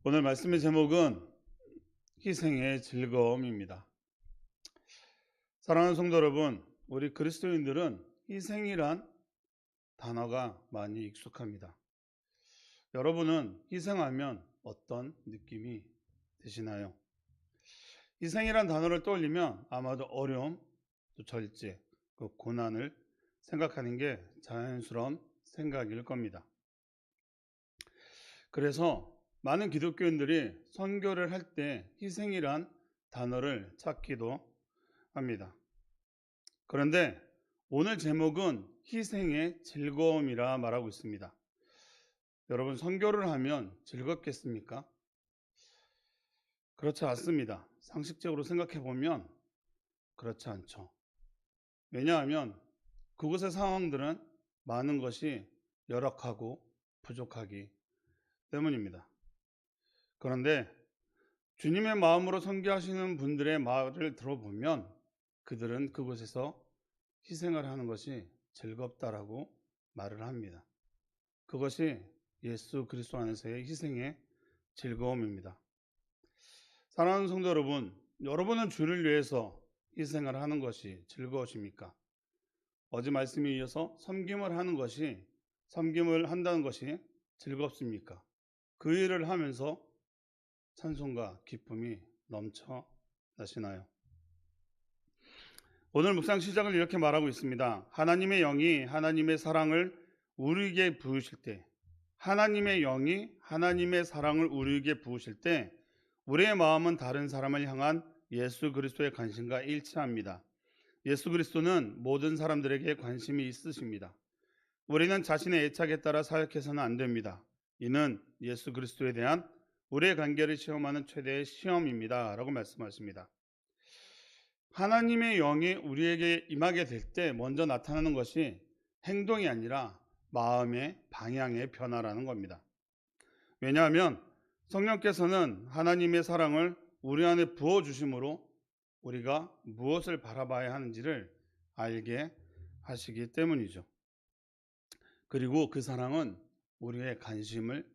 오늘 말씀의 제목은 희생의 즐거움입니다. 사랑하는 성도 여러분, 우리 그리스도인들은 희생이란 단어가 많이 익숙합니다. 여러분은 희생하면 어떤 느낌이 드시나요? 희생이란 단어를 떠올리면 아마도 어려움, 또 절제, 그 고난을 생각하는 게 자연스러운 생각일 겁니다. 그래서 많은 기독교인들이 선교를 할 때 희생이란 단어를 찾기도 합니다. 그런데 오늘 제목은 희생의 즐거움이라 말하고 있습니다. 여러분, 선교를 하면 즐겁겠습니까? 그렇지 않습니다. 상식적으로 생각해 보면 그렇지 않죠. 왜냐하면 그곳의 상황들은 많은 것이 열악하고 부족하기 때문입니다. 그런데 주님의 마음으로 선교하시는 분들의 말을 들어보면 그들은 그곳에서 희생을 하는 것이 즐겁다라고 말을 합니다. 그것이 예수 그리스도 안에서의 희생의 즐거움입니다. 사랑하는 성도 여러분, 여러분은 주를 위해서 희생을 하는 것이 즐거우십니까? 어제 말씀에 이어서 섬김을 한다는 것이 즐겁습니까? 그 일을 하면서 찬송과 기쁨이 넘쳐나시나요? 오늘 묵상 시작을 이렇게 말하고 있습니다. 하나님의 영이 하나님의 사랑을 우리에게 부으실 때, 하나님의 영이 하나님의 사랑을 우리에게 부으실 때 우리의 마음은 다른 사람을 향한 예수 그리스도의 관심과 일치합니다. 예수 그리스도는 모든 사람들에게 관심이 있으십니다. 우리는 자신의 애착에 따라 사역해서는 안 됩니다. 이는 예수 그리스도에 대한 우리의 관계를 시험하는 최대의 시험입니다 라고 말씀하십니다. 하나님의 영이 우리에게 임하게 될 때 먼저 나타나는 것이 행동이 아니라 마음의 방향의 변화라는 겁니다. 왜냐하면 성령께서는 하나님의 사랑을 우리 안에 부어주심으로 우리가 무엇을 바라봐야 하는지를 알게 하시기 때문이죠. 그리고 그 사랑은 우리의 관심을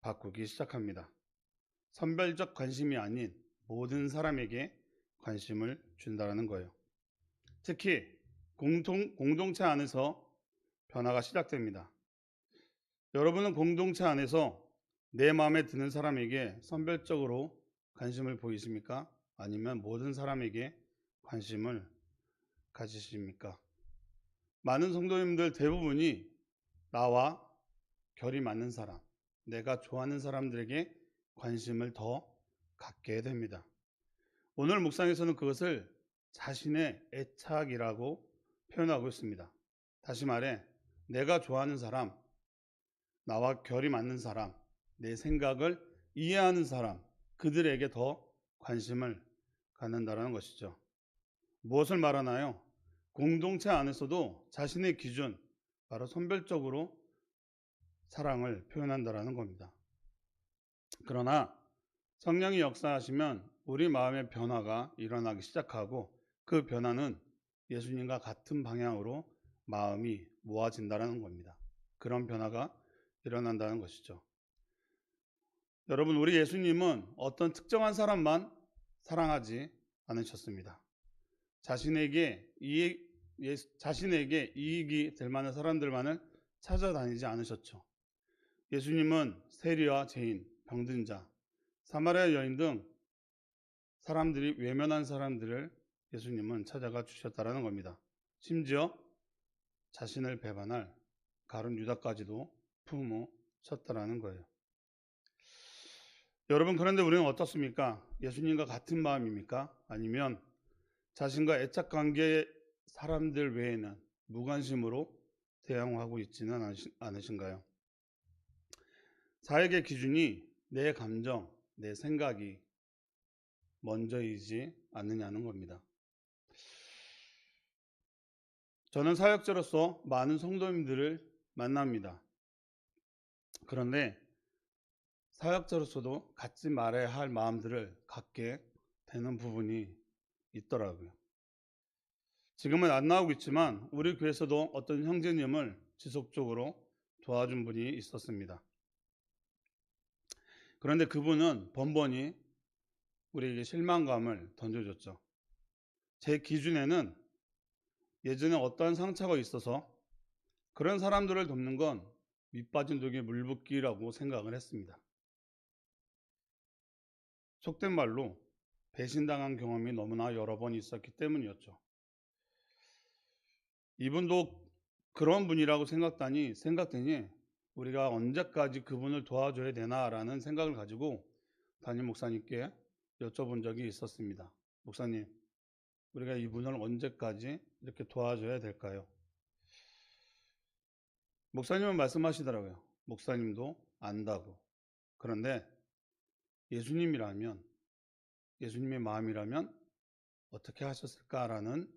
바꾸기 시작합니다. 선별적 관심이 아닌 모든 사람에게 관심을 준다는 거예요. 특히 공동체 안에서 변화가 시작됩니다. 여러분은 공동체 안에서 내 마음에 드는 사람에게 선별적으로 관심을 보이십니까? 아니면 모든 사람에게 관심을 가지십니까? 많은 성도님들 대부분이 나와 결이 맞는 사람, 내가 좋아하는 사람들에게 관심을 더 갖게 됩니다. 오늘 묵상에서는 그것을 자신의 애착이라고 표현하고 있습니다. 다시 말해, 내가 좋아하는 사람, 나와 결이 맞는 사람, 내 생각을 이해하는 사람, 그들에게 더 관심을 갖는다는 것이죠. 무엇을 말하나요? 공동체 안에서도 자신의 기준, 바로 선별적으로 사랑을 표현한다는 겁니다. 그러나 성령이 역사하시면 우리 마음의 변화가 일어나기 시작하고 그 변화는 예수님과 같은 방향으로 마음이 모아진다는 겁니다. 그런 변화가 일어난다는 것이죠. 여러분, 우리 예수님은 어떤 특정한 사람만 사랑하지 않으셨습니다. 자신에게 이익이 될 만한 사람들만을 찾아다니지 않으셨죠. 예수님은 세리와 죄인, 병든 자, 사마리아 여인 등 사람들이 외면한 사람들을 예수님은 찾아가 주셨다는 겁니다. 심지어 자신을 배반할 가룟 유다까지도 품어쳤다라는 거예요. 여러분, 그런데 우리는 어떻습니까? 예수님과 같은 마음입니까? 아니면 자신과 애착 관계의 사람들 외에는 무관심으로 대응하고 있지는 않으신가요? 사역의 기준이 내 감정, 내 생각이 먼저이지 않느냐는 겁니다. 저는 사역자로서 많은 성도님들을 만납니다. 그런데 사역자로서도 갖지 말아야 할 마음들을 갖게 되는 부분이 있더라고요. 지금은 안 나오고 있지만 우리 교회에서도 어떤 형제님을 지속적으로 도와준 분이 있었습니다. 그런데 그분은 번번이 우리에게 실망감을 던져줬죠. 제 기준에는 예전에 어떠한 상처가 있어서 그런 사람들을 돕는 건 밑빠진 독에 물 붓기라고 생각을 했습니다. 속된 말로 배신당한 경험이 너무나 여러 번 있었기 때문이었죠. 이분도 그런 분이라고 생각되니 우리가 언제까지 그분을 도와줘야 되나라는 생각을 가지고 담임 목사님께 여쭤본 적이 있었습니다. 목사님, 우리가 이분을 언제까지 이렇게 도와줘야 될까요? 목사님은 말씀하시더라고요. 목사님도 안다고. 그런데 예수님이라면, 예수님의 마음이라면 어떻게 하셨을까라는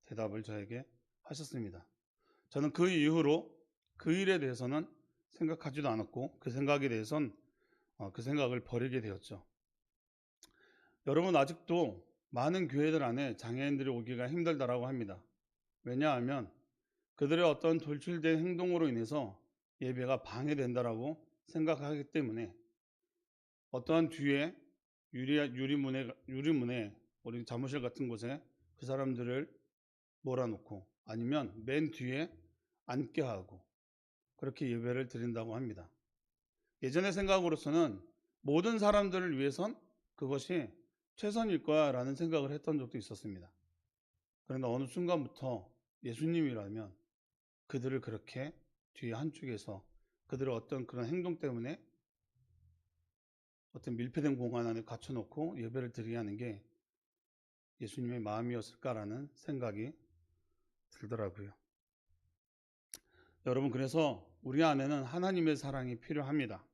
대답을 저에게 하셨습니다. 저는 그 이후로 그 일에 대해서는 생각하지도 않았고 그 생각에 대해서는 그 생각을 버리게 되었죠. 여러분, 아직도 많은 교회들 안에 장애인들이 오기가 힘들다라고 합니다. 왜냐하면 그들의 어떤 돌출된 행동으로 인해서 예배가 방해된다라고 생각하기 때문에 어떠한 뒤에 유리문에 우리 사무실 같은 곳에 그 사람들을 몰아놓고 아니면 맨 뒤에 앉게 하고 그렇게 예배를 드린다고 합니다. 예전의 생각으로서는 모든 사람들을 위해선 그것이 최선일 거야라는 생각을 했던 적도 있었습니다. 그런데 어느 순간부터 예수님이라면 그들을 그렇게 뒤에 한쪽에서 그들의 어떤 그런 행동 때문에 어떤 밀폐된 공간 안에 갇혀놓고 예배를 드리게 하는 게 예수님의 마음이었을까라는 생각이 들더라고요. 여러분, 그래서 우리 안에는 하나님의 사랑이 필요합니다.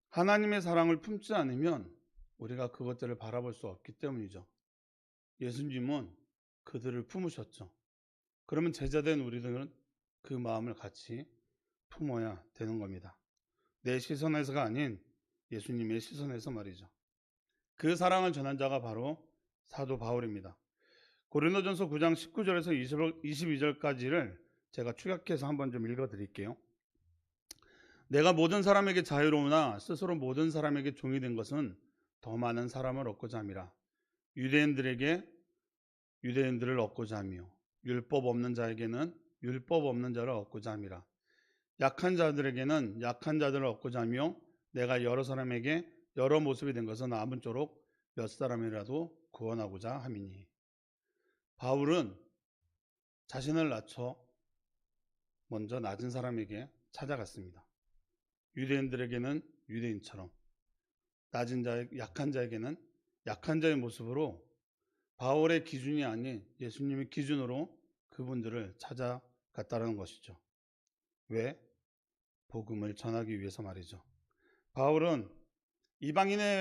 하나님의 사랑을 품지 않으면 우리가 그것들을 바라볼 수 없기 때문이죠. 예수님은 그들을 품으셨죠. 그러면 제자된 우리들은 그 마음을 같이 품어야 되는 겁니다. 내 시선에서가 아닌 예수님의 시선에서 말이죠. 그 사랑을 전한 자가 바로 사도 바울입니다. 고린도전서 9장 19절에서 22절까지를 제가 축약해서 한번 좀 읽어드릴게요. 내가 모든 사람에게 자유로우나 스스로 모든 사람에게 종이 된 것은 더 많은 사람을 얻고자 함이라. 유대인들을 얻고자 하며 율법 없는 자에게는 율법 없는 자를 얻고자 함이라. 약한 자들에게는 약한 자들을 얻고자 하며 내가 여러 사람에게 여러 모습이 된 것은 아무쪼록 몇 사람이라도 구원하고자 함이니. 바울은 자신을 낮춰 먼저 낮은 사람에게 찾아갔습니다. 유대인들에게는 유대인처럼, 약한 자에게는 약한 자의 모습으로 바울의 기준이 아닌 예수님의 기준으로 그분들을 찾아갔다는 것이죠. 왜? 복음을 전하기 위해서 말이죠. 바울은 이방인에게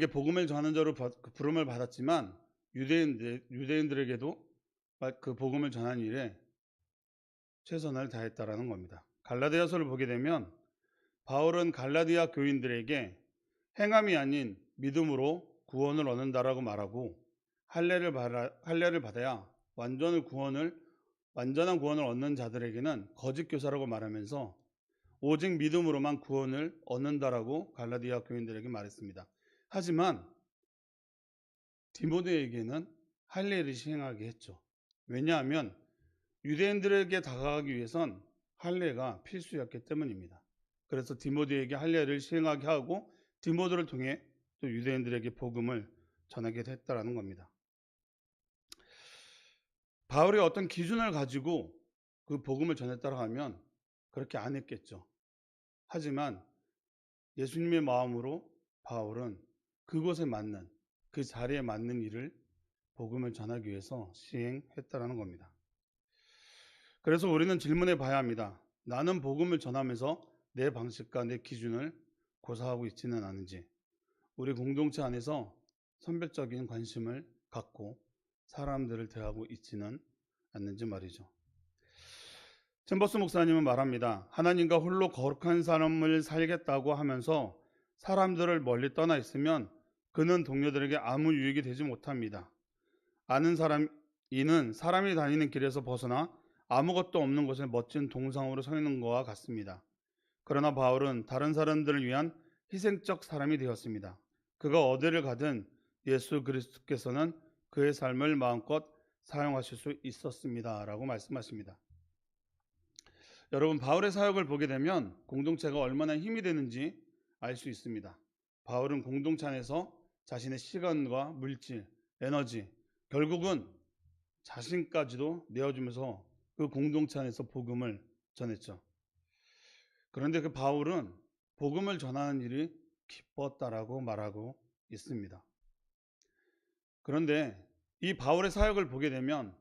복음을 전하는 자로 부름을 받았지만 유대인들에게도 그 복음을 전하는 일에 최선을 다했다라는 겁니다. 갈라디아서를 보게 되면 바울은 갈라디아 교인들에게 행함이 아닌 믿음으로 구원을 얻는다라고 말하고 할례를 받아야 완전한 구원을 얻는 자들에게는 거짓 교사라고 말하면서 오직 믿음으로만 구원을 얻는다라고 갈라디아 교인들에게 말했습니다. 하지만 디모데에게는 할례를 시행하게 했죠. 왜냐하면 유대인들에게 다가가기 위해선 할례가 필수였기 때문입니다. 그래서 디모데에게 할례를 시행하게 하고 디모데를 통해 또 유대인들에게 복음을 전하게 됐다라는 겁니다. 바울이 어떤 기준을 가지고 그 복음을 전했다고 하면 그렇게 안 했겠죠. 하지만 예수님의 마음으로 바울은 그곳에 맞는, 그 자리에 맞는 일을 복음을 전하기 위해서 시행했다라는 겁니다. 그래서 우리는 질문해 봐야 합니다. 나는 복음을 전하면서 내 방식과 내 기준을 고사하고 있지는 않은지, 우리 공동체 안에서 선별적인 관심을 갖고 사람들을 대하고 있지는 않는지 말이죠. 챔버스 목사님은 말합니다. 하나님과 홀로 거룩한 삶을 살겠다고 하면서 사람들을 멀리 떠나 있으면 그는 동료들에게 아무 유익이 되지 못합니다. 이는 사람이 다니는 길에서 벗어나 아무것도 없는 곳에 멋진 동상으로 서 있는 것과 같습니다. 그러나 바울은 다른 사람들을 위한 희생적 사람이 되었습니다. 그가 어디를 가든 예수 그리스도께서는 그의 삶을 마음껏 사용하실 수 있었습니다. 라고 말씀하십니다. 여러분, 바울의 사역을 보게 되면 공동체가 얼마나 힘이 되는지 알 수 있습니다. 바울은 공동체 안에서 자신의 시간과 물질, 에너지, 결국은 자신까지도 내어주면서 그 공동체 안에서 복음을 전했죠. 그런데 그 바울은 복음을 전하는 일이 기뻤다라고 말하고 있습니다. 그런데 이 바울의 사역을 보게 되면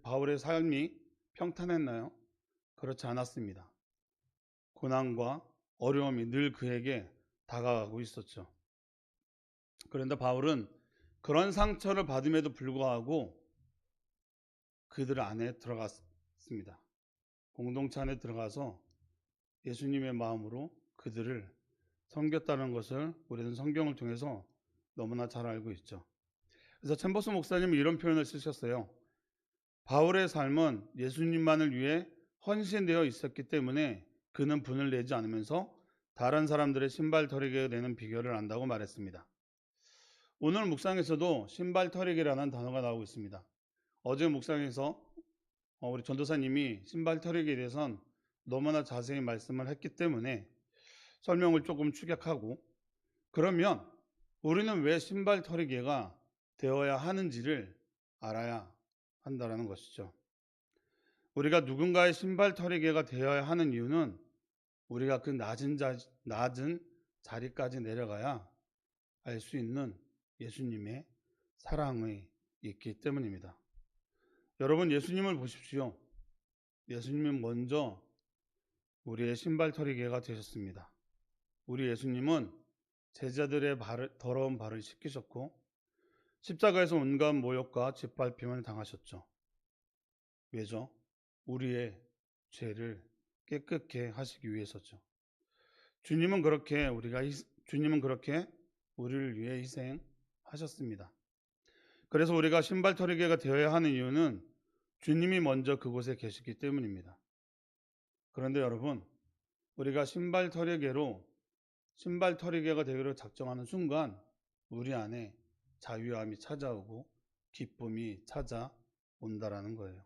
바울의 삶이 평탄했나요? 그렇지 않았습니다. 고난과 어려움이 늘 그에게 다가가고 있었죠. 그런데 바울은 그런 상처를 받음에도 불구하고 그들 안에 들어갔습니다. 공동체 안에 들어가서 예수님의 마음으로 그들을 섬겼다는 것을 우리는 성경을 통해서 너무나 잘 알고 있죠. 그래서 챔버스 목사님은 이런 표현을 쓰셨어요. 바울의 삶은 예수님만을 위해 헌신되어 있었기 때문에 그는 분을 내지 않으면서 다른 사람들의 신발 털이게 되는 비결을 안다고 말했습니다. 오늘 묵상에서도 신발 털이기라는 단어가 나오고 있습니다. 어제 묵상에서 우리 전도사님이 신발 털이기에 대해서는 너무나 자세히 말씀을 했기 때문에 설명을 조금 축약하고, 그러면 우리는 왜 신발 털이개가 되어야 하는지를 알아야 한다는 것이죠. 우리가 누군가의 신발 털이개가 되어야 하는 이유는 우리가 그 낮은 자리까지 내려가야 알 수 있는 예수님의 사랑이 있기 때문입니다. 여러분, 예수님을 보십시오. 예수님은 먼저 우리의 신발 털이개가 되셨습니다. 우리 예수님은 제자들의 더러운 발을 씻기셨고 십자가에서 온갖 모욕과 짓밟힘을 당하셨죠. 왜죠? 우리의 죄를 깨끗게 하시기 위해서죠. 주님은 그렇게 우리를 위해 희생하셨습니다. 그래서 우리가 신발 털이개가 되어야 하는 이유는 주님이 먼저 그곳에 계시기 때문입니다. 그런데 여러분, 우리가 신발 털이개가 되기로 작정하는 순간 우리 안에 자유함이 찾아오고 기쁨이 찾아온다라는 거예요.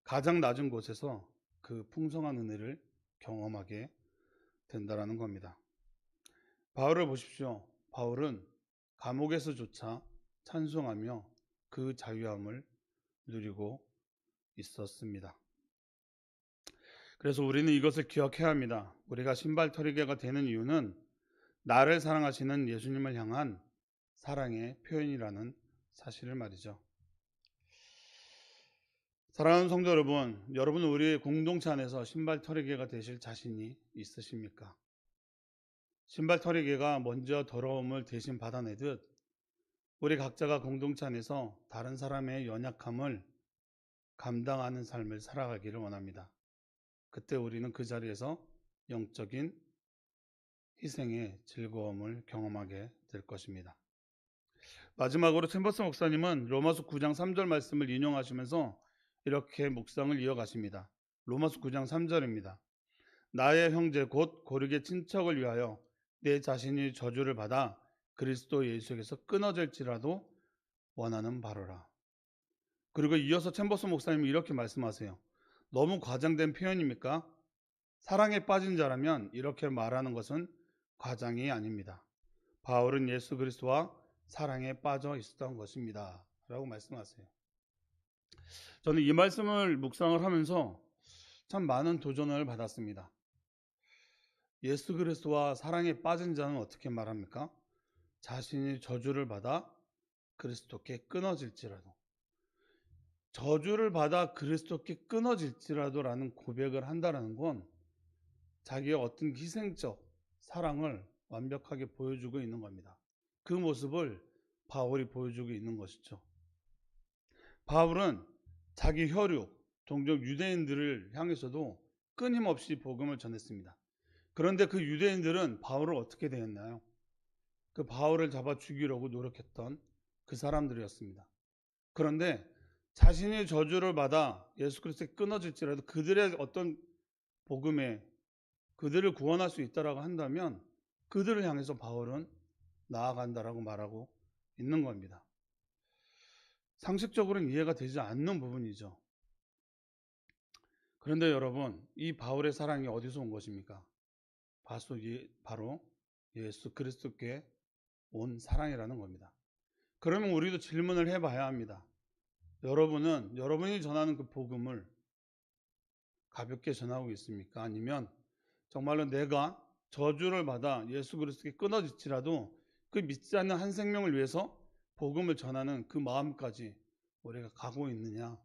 가장 낮은 곳에서 그 풍성한 은혜를 경험하게 된다라는 겁니다. 바울을 보십시오. 바울은 감옥에서조차 찬송하며 그 자유함을 누리고 있었습니다. 그래서 우리는 이것을 기억해야 합니다. 우리가 신발 털이개가 되는 이유는 나를 사랑하시는 예수님을 향한 사랑의 표현이라는 사실을 말이죠. 사랑하는 성도 여러분, 여러분은 우리의 공동체 안에서 신발 털이개가 되실 자신이 있으십니까? 신발 털이개가 먼저 더러움을 대신 받아내듯 우리 각자가 공동체 안에서 다른 사람의 연약함을 감당하는 삶을 살아가기를 원합니다. 그때 우리는 그 자리에서 영적인 희생의 즐거움을 경험하게 될 것입니다. 마지막으로 챔버스 목사님은 로마서 9장 3절 말씀을 인용하시면서 이렇게 묵상을 이어가십니다. 로마서 9장 3절입니다. 나의 형제 곧 고르게 친척을 위하여 내 자신이 저주를 받아 그리스도 예수에게서 끊어질지라도 원하는 바로라. 그리고 이어서 챔버스 목사님이 이렇게 말씀하세요. 너무 과장된 표현입니까? 사랑에 빠진 자라면 이렇게 말하는 것은 과장이 아닙니다. 바울은 예수 그리스도와 사랑에 빠져 있었던 것입니다. 라고 말씀하세요. 저는 이 말씀을 묵상을 하면서 참 많은 도전을 받았습니다. 예수 그리스도와 사랑에 빠진 자는 어떻게 말합니까? 자신이 저주를 받아 그리스도께 끊어질지라도, 저주를 받아 그리스도께 끊어질지라도라는 고백을 한다는 건 자기의 어떤 희생적 사랑을 완벽하게 보여주고 있는 겁니다. 그 모습을 바울이 보여주고 있는 것이죠. 바울은 자기 혈육, 동족 유대인들을 향해서도 끊임없이 복음을 전했습니다. 그런데 그 유대인들은 바울을 어떻게 대했나요? 그 바울을 잡아 죽이려고 노력했던 그 사람들이었습니다. 그런데 자신이 저주를 받아 예수 그리스도에 끊어질지라도 그들의 어떤 복음에 그들을 구원할 수 있다라고 한다면 그들을 향해서 바울은 나아간다라고 말하고 있는 겁니다. 상식적으로는 이해가 되지 않는 부분이죠. 그런데 여러분, 이 바울의 사랑이 어디서 온 것입니까? 바로 예수 그리스도께 온 사랑이라는 겁니다. 그러면 우리도 질문을 해봐야 합니다. 여러분이 전하는 그 복음을 가볍게 전하고 있습니까? 아니면 정말로 내가 저주를 받아 예수 그리스도께 끊어질지라도 그 믿지 않는 한 생명을 위해서 복음을 전하는 그 마음까지 우리가 가고 있느냐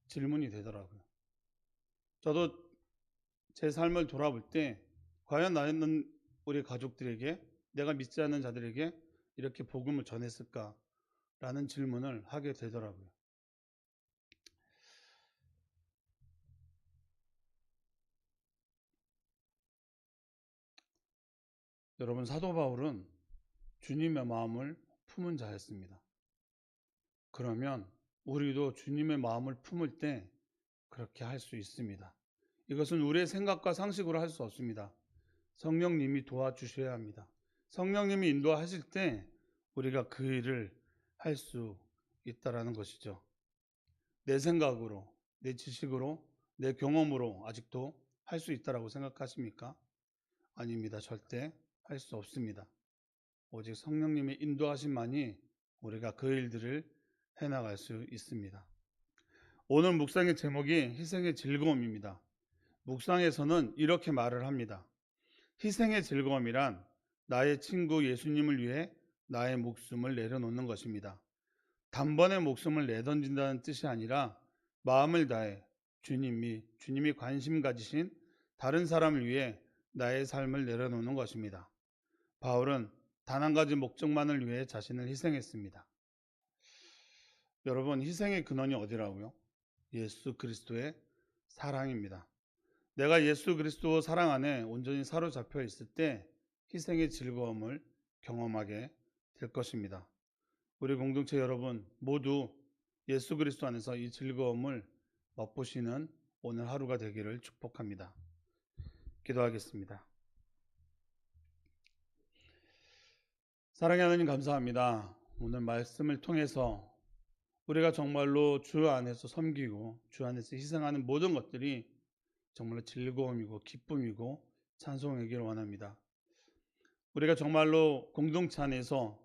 질문이 되더라고요. 저도 제 삶을 돌아볼 때 과연 나는 우리 가족들에게 내가 믿지 않는 자들에게 이렇게 복음을 전했을까라는 질문을 하게 되더라고요. 여러분, 사도 바울은 주님의 마음을 품은 자였습니다. 그러면 우리도 주님의 마음을 품을 때 그렇게 할 수 있습니다. 이것은 우리의 생각과 상식으로 할 수 없습니다. 성령님이 도와주셔야 합니다. 성령님이 인도하실 때 우리가 그 일을 할 수 있다라는 것이죠. 내 생각으로, 내 지식으로, 내 경험으로 아직도 할 수 있다라고 생각하십니까? 아닙니다. 절대 할 수 없습니다. 오직 성령님의 인도하심만이 우리가 그 일들을 해나갈 수 있습니다. 오늘 묵상의 제목이 희생의 즐거움입니다. 묵상에서는 이렇게 말을 합니다. 희생의 즐거움이란 나의 친구 예수님을 위해 나의 목숨을 내려놓는 것입니다. 단번에 목숨을 내던진다는 뜻이 아니라 마음을 다해 주님이 관심 가지신 다른 사람을 위해 나의 삶을 내려놓는 것입니다. 바울은 단 한 가지 목적만을 위해 자신을 희생했습니다. 여러분, 희생의 근원이 어디라고요? 예수 그리스도의 사랑입니다. 내가 예수 그리스도 사랑 안에 온전히 사로잡혀 있을 때 희생의 즐거움을 경험하게 될 것입니다. 우리 공동체 여러분 모두 예수 그리스도 안에서 이 즐거움을 맛보시는 오늘 하루가 되기를 축복합니다. 기도하겠습니다. 사랑하는 하나님 감사합니다. 오늘 말씀을 통해서 우리가 정말로 주 안에서 섬기고 주 안에서 희생하는 모든 것들이 정말로 즐거움이고 기쁨이고 찬송하기를 원합니다. 우리가 정말로 공동체 안에서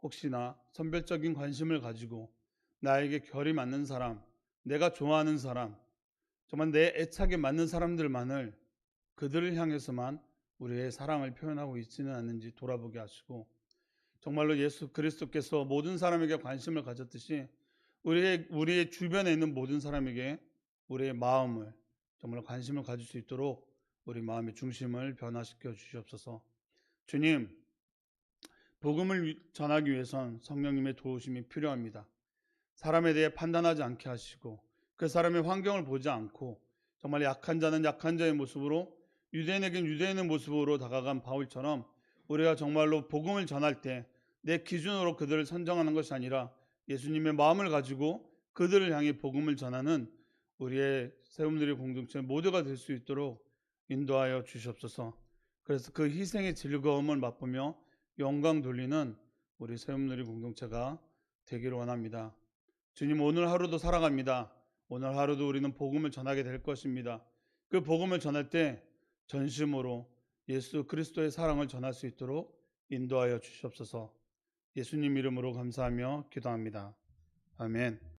혹시나 선별적인 관심을 가지고 나에게 결이 맞는 사람, 내가 좋아하는 사람, 정말 내 애착에 맞는 사람들만을 그들을 향해서만 우리의 사랑을 표현하고 있지는 않는지 돌아보게 하시고 정말로 예수 그리스도께서 모든 사람에게 관심을 가졌듯이 우리의 주변에 있는 모든 사람에게 우리의 마음을 정말 관심을 가질 수 있도록 우리 마음의 중심을 변화시켜 주시옵소서. 주님, 복음을 전하기 위해선 성령님의 도우심이 필요합니다. 사람에 대해 판단하지 않게 하시고 그 사람의 환경을 보지 않고 정말 약한 자는 약한 자의 모습으로 유대인에겐 유대인의 모습으로 다가간 바울처럼 우리가 정말로 복음을 전할 때 내 기준으로 그들을 선정하는 것이 아니라 예수님의 마음을 가지고 그들을 향해 복음을 전하는 우리의 세움들의 공동체 모두가 될 수 있도록 인도하여 주시옵소서. 그래서 그 희생의 즐거움을 맛보며 영광 돌리는 우리 세움누리 공동체가 되기를 원합니다. 주님, 오늘 하루도 살아갑니다. 오늘 하루도 우리는 복음을 전하게 될 것입니다. 그 복음을 전할 때 전심으로 예수 그리스도의 사랑을 전할 수 있도록 인도하여 주시옵소서. 예수님 이름으로 감사하며 기도합니다. 아멘.